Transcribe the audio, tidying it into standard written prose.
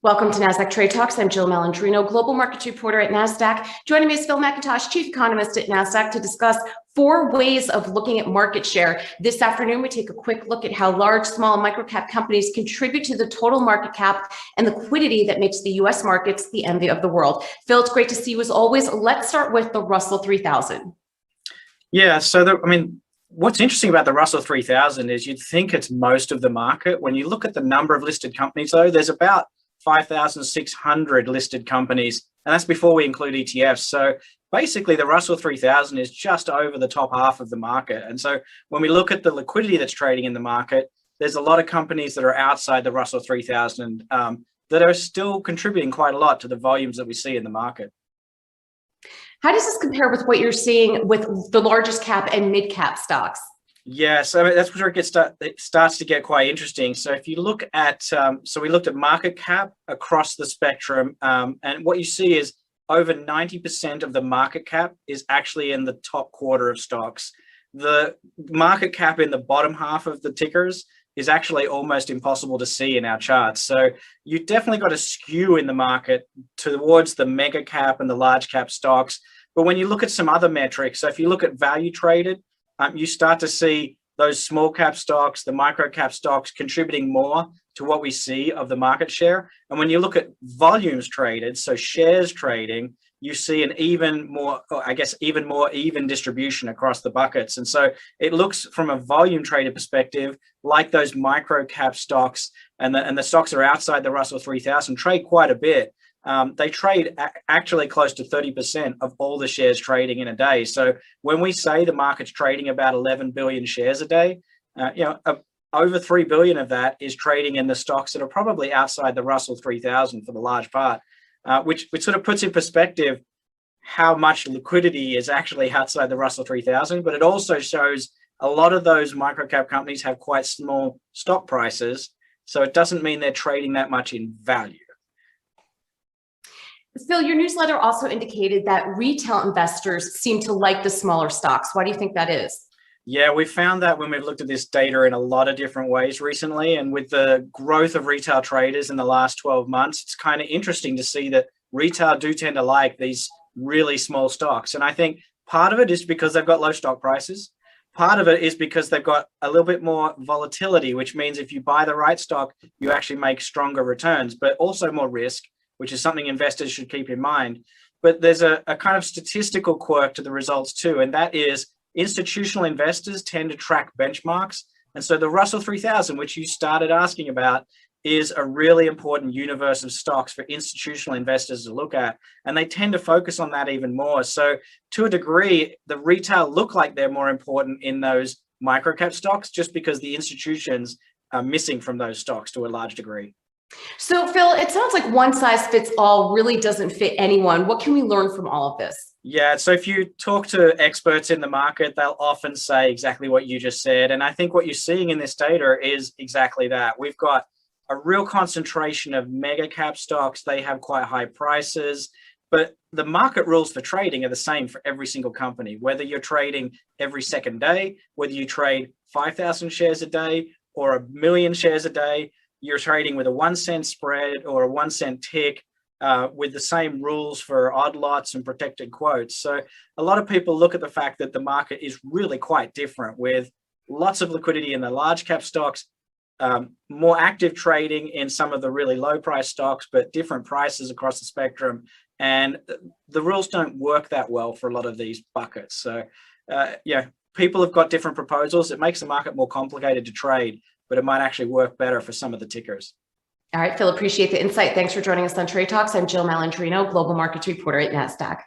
Welcome to Nasdaq Trade Talks. I'm Jill Malandrino, global markets reporter at Nasdaq. Joining me is Phil Mackintosh, chief economist at Nasdaq, to discuss 4 ways of looking at market share. This afternoon, we take a quick look at how large, small, and micro-cap companies contribute to the total market cap and liquidity that makes the U.S. markets the envy of the world. Phil, it's great to see you as always. Let's start with the Russell 3000. Yeah, so what's interesting about the Russell 3000 is you'd think it's most of the market. When you look at the number of listed companies, though, there's about 5,600 listed companies, and that's before we include ETFs. So basically, the Russell 3000 is just over the top half of the market. And so when we look at the liquidity that's trading in the market, there's a lot of companies that are outside the Russell 3000 that are still contributing quite a lot to the volumes that we see in the market. How does this compare with what you're seeing with the largest cap and mid-cap stocks? Yeah, so that's where it starts to get quite interesting. So if you look at, so we looked at market cap across the spectrum, and what you see is over 90% of the market cap is actually in the top quarter of stocks. The market cap in the bottom half of the tickers is actually almost impossible to see in our charts. So you definitely got a skew in the market towards the mega cap and the large cap stocks. But when you look at some other metrics, so if you look at value traded, you start to see those small cap stocks, the micro cap stocks contributing more to what we see of the market share. And when you look at volumes traded, so shares trading, you see an even more even distribution across the buckets. And so it looks from a volume traded perspective like those micro cap stocks and the stocks that are outside the Russell 3000 trade quite a bit. They trade actually close to 30% of all the shares trading in a day. So when we say the market's trading about 11 billion shares a day, over 3 billion of that is trading in the stocks that are probably outside the Russell 3000 for the large part, which sort of puts in perspective how much liquidity is actually outside the Russell 3000. But it also shows a lot of those microcap companies have quite small stock prices. So it doesn't mean they're trading that much in value. Phil, your newsletter also indicated that retail investors seem to like the smaller stocks. Why do you think that is? Yeah, we found that when we've looked at this data in a lot of different ways recently, and with the growth of retail traders in the last 12 months, it's kind of interesting to see that retail do tend to like these really small stocks. And I think part of it is because they've got low stock prices. Part of it is because they've got a little bit more volatility, which means if you buy the right stock, you actually make stronger returns, but also more risk, which is something investors should keep in mind. But there's a kind of statistical quirk to the results too, and that is institutional investors tend to track benchmarks. And so the Russell 3000, which you started asking about, is a really important universe of stocks for institutional investors to look at. And they tend to focus on that even more. So to a degree, the retail look like they're more important in those microcap stocks just because the institutions are missing from those stocks to a large degree. So, Phil, it sounds like one size fits all really doesn't fit anyone. What can we learn from all of this? Yeah, so if you talk to experts in the market, they'll often say exactly what you just said. And I think what you're seeing in this data is exactly that. We've got a real concentration of mega cap stocks. They have quite high prices, but the market rules for trading are the same for every single company, whether you're trading every second day, whether you trade 5,000 shares a day or 1 million shares a day. You're trading with a 1 cent spread or a 1 cent tick with the same rules for odd lots and protected quotes. So a lot of people look at the fact that the market is really quite different with lots of liquidity in the large cap stocks, more active trading in some of the really low price stocks, but different prices across the spectrum. And the rules don't work that well for a lot of these buckets. So people have got different proposals. It makes the market more complicated to trade, but it might actually work better for some of the tickers. All right, Phil, appreciate the insight. Thanks for joining us on Trade Talks. I'm Jill Malandrino, global markets reporter at Nasdaq.